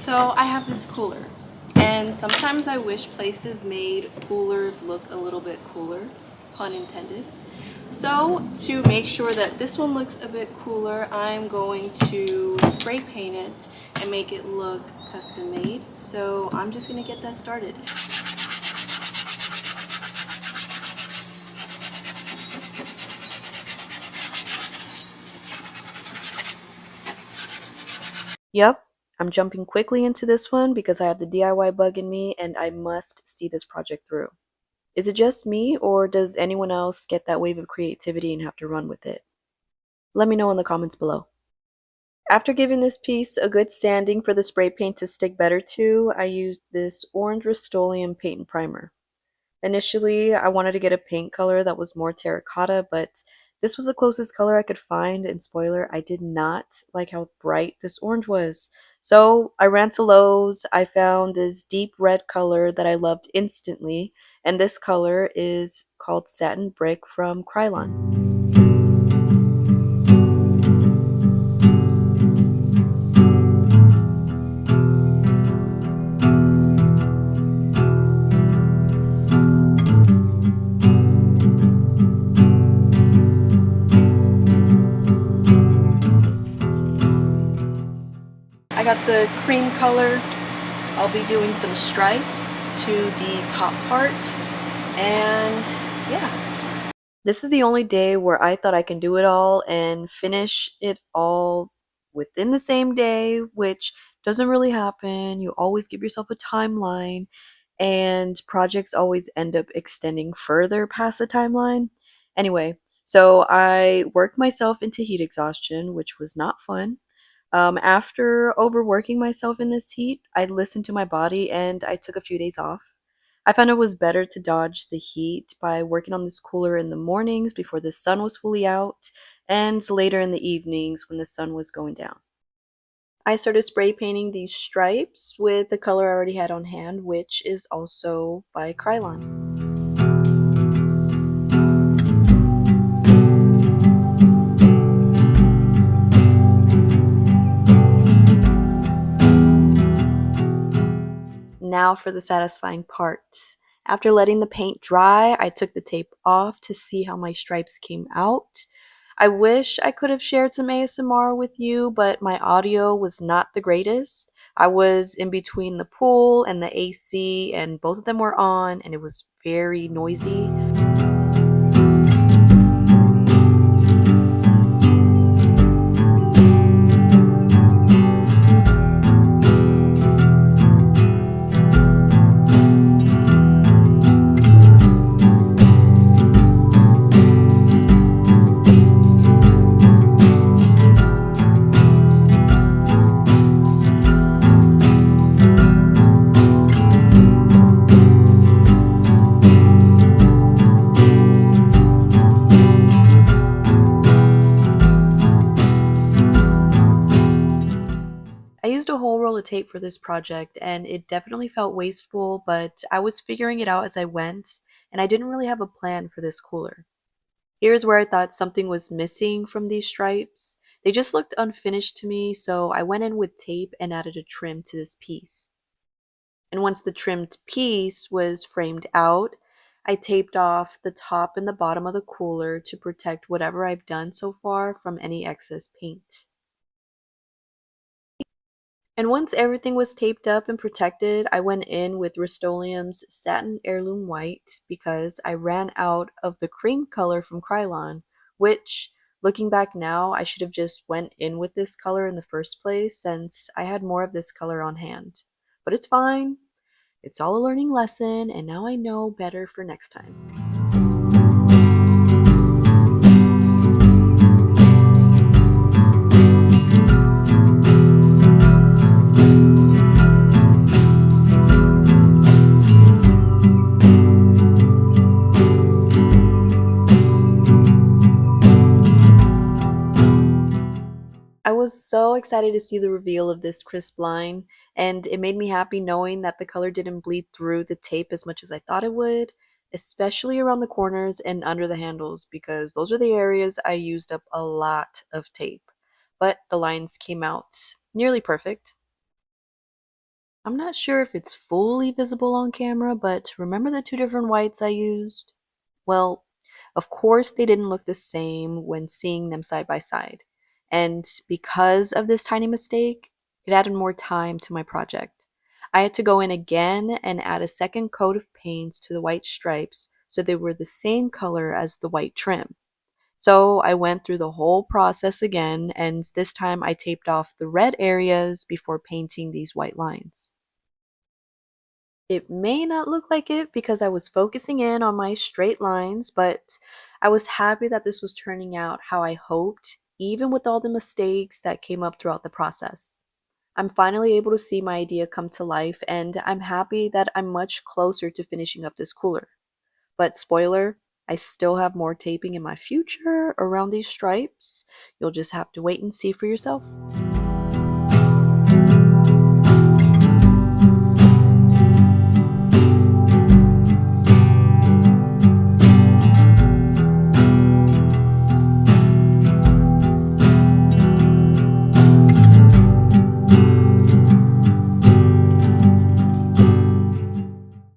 So I have this cooler, and sometimes I wish places made coolers look a little bit cooler, pun intended. So to make sure that this one looks a bit cooler, I'm going to spray paint it and make it look custom made. So I'm just gonna get that started. Yep, I'm jumping quickly into this one because I have the DIY bug in me and I must see this project through. Is it just me, or does anyone else get that wave of creativity and have to run with it? Let me know in the comments below. After giving this piece a good sanding for the spray paint to stick better to, I used this orange Rust-Oleum paint and primer. Initially, I wanted to get a paint color that was more terracotta, but this was the closest color I could find, and spoiler, I did not like how bright this orange was. So I ran to Lowe's, I found this deep red color that I loved instantly, and this color is called Satin Brick from Krylon. I got the cream color. I'll be doing some stripes to the top part, and yeah. This is the only day where I thought I can do it all and finish it all within the same day, which doesn't really happen. You always give yourself a timeline, and projects always end up extending further past the timeline. Anyway, so I worked myself into heat exhaustion, which was not fun. After overworking myself in this heat, I listened to my body and I took a few days off. I found it was better to dodge the heat by working on this cooler in the mornings before the sun was fully out and later in the evenings when the sun was going down. I started spray painting these stripes with the color I already had on hand, which is also by Krylon. Now for the satisfying part. After letting the paint dry, I took the tape off to see how my stripes came out. I wish I could have shared some ASMR with you, but my audio was not the greatest. I was in between the pool and the AC, and both of them were on, and it was very noisy. I used a whole roll of tape for this project, and it definitely felt wasteful, but I was figuring it out as I went, and I didn't really have a plan for this cooler. Here's where I thought something was missing from these stripes. They just looked unfinished to me, so I went in with tape and added a trim to this piece. And once the trimmed piece was framed out, I taped off the top and the bottom of the cooler to protect whatever I've done so far from any excess paint. And once everything was taped up and protected, I went in with Rust-Oleum's Satin Heirloom White because I ran out of the cream color from Krylon, which, looking back now, I should have just went in with this color in the first place since I had more of this color on hand. But it's fine. It's all a learning lesson, and now I know better for next time. I was so excited to see the reveal of this crisp line, and it made me happy knowing that the color didn't bleed through the tape as much as I thought it would, especially around the corners and under the handles, because those are the areas I used up a lot of tape. But the lines came out nearly perfect. I'm not sure if it's fully visible on camera, but remember the two different whites I used? Well, of course they didn't look the same when seeing them side by side. And because of this tiny mistake, it added more time to my project. I had to go in again and add a second coat of paints to the white stripes so they were the same color as the white trim. So I went through the whole process again, and this time I taped off the red areas before painting these white lines. It may not look like it because I was focusing in on my straight lines, but I was happy that this was turning out how I hoped, even with all the mistakes that came up throughout the process. I'm finally able to see my idea come to life, and I'm happy that I'm much closer to finishing up this cooler. But spoiler, I still have more taping in my future around these stripes. You'll just have to wait and see for yourself.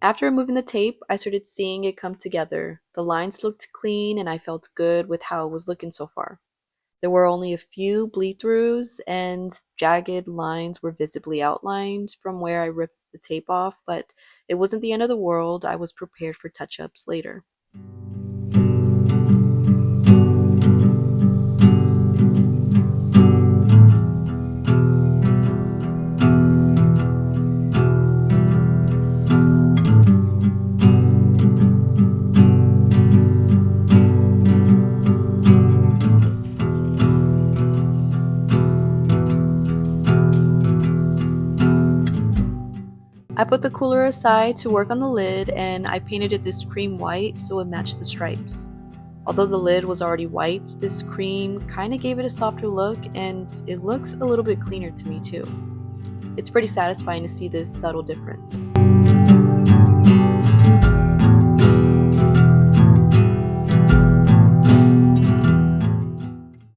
After removing the tape, I started seeing it come together. The lines looked clean and I felt good with how it was looking so far. There were only a few bleed throughs and jagged lines were visibly outlined from where I ripped the tape off, but it wasn't the end of the world. I was prepared for touch ups later. I put the cooler aside to work on the lid and I painted it this cream white so it matched the stripes. Although the lid was already white, this cream kind of gave it a softer look and it looks a little bit cleaner to me too. It's pretty satisfying to see this subtle difference.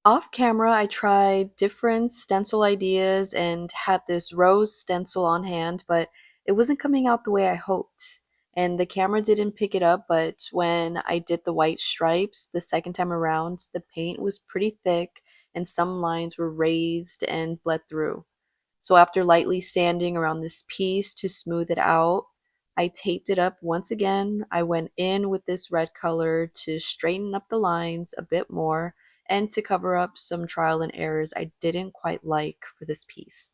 Off camera, I tried different stencil ideas and had this rose stencil on hand, but it wasn't coming out the way I hoped. And the camera didn't pick it up, but when I did the white stripes the second time around, the paint was pretty thick and some lines were raised and bled through. So after lightly sanding around this piece to smooth it out, I taped it up once again. I went in with this red color to straighten up the lines a bit more and to cover up some trial and errors I didn't quite like for this piece.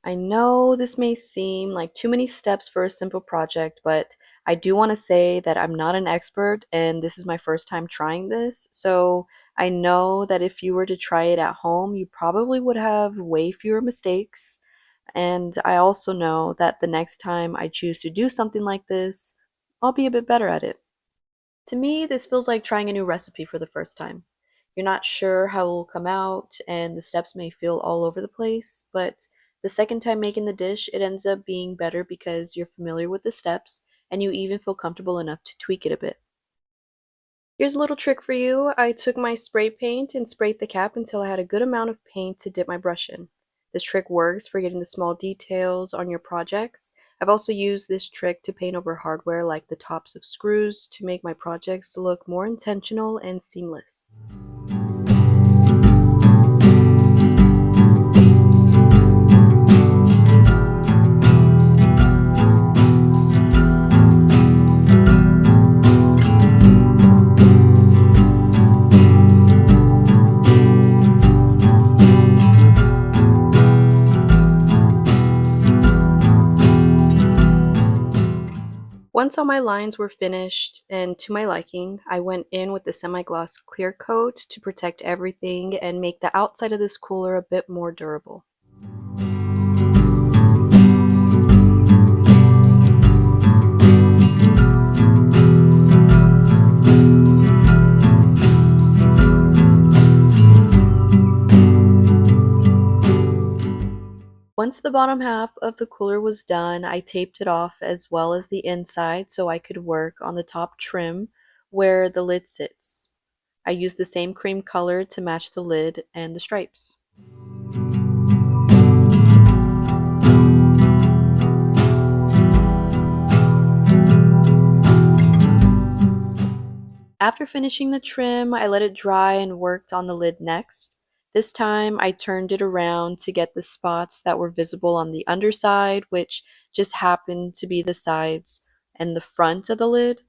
I know this may seem like too many steps for a simple project, but I do want to say that I'm not an expert and this is my first time trying this. So I know that if you were to try it at home, you probably would have way fewer mistakes. And I also know that the next time I choose to do something like this, I'll be a bit better at it. To me, this feels like trying a new recipe for the first time. You're not sure how it will come out, and the steps may feel all over the place, but the second time making the dish, it ends up being better because you're familiar with the steps and you even feel comfortable enough to tweak it a bit. Here's a little trick for you. I took my spray paint and sprayed the cap until I had a good amount of paint to dip my brush in. This trick works for getting the small details on your projects. I've also used this trick to paint over hardware like the tops of screws to make my projects look more intentional and seamless. Once all my lines were finished and to my liking, I went in with the semi-gloss clear coat to protect everything and make the outside of this cooler a bit more durable. Once the bottom half of the cooler was done, I taped it off as well as the inside so I could work on the top trim where the lid sits. I used the same cream color to match the lid and the stripes. After finishing the trim, I let it dry and worked on the lid next. This time, I turned it around to get the spots that were visible on the underside, which just happened to be the sides and the front of the lid.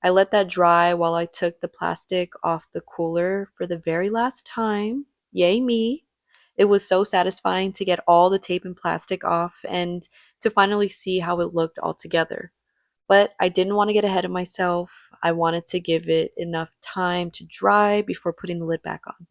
I let that dry while I took the plastic off the cooler for the very last time. Yay me. It was so satisfying to get all the tape and plastic off and to finally see how it looked all together. But I didn't want to get ahead of myself. I wanted to give it enough time to dry before putting the lid back on.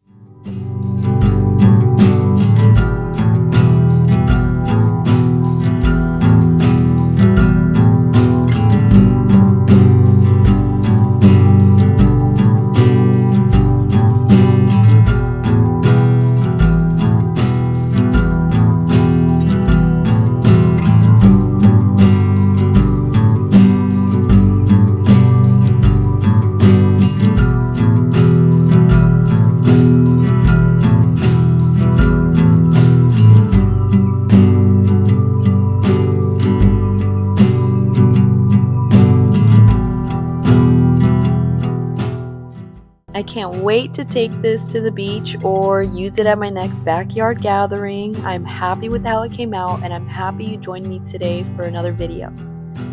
I can't wait to take this to the beach or use it at my next backyard gathering. I'm happy with how it came out and I'm happy you joined me today for another video.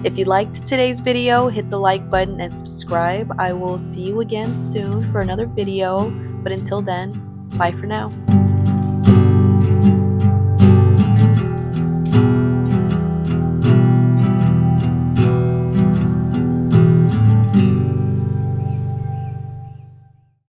If you liked today's video, hit the like button and subscribe. I will see you again soon for another video, but until then, bye for now.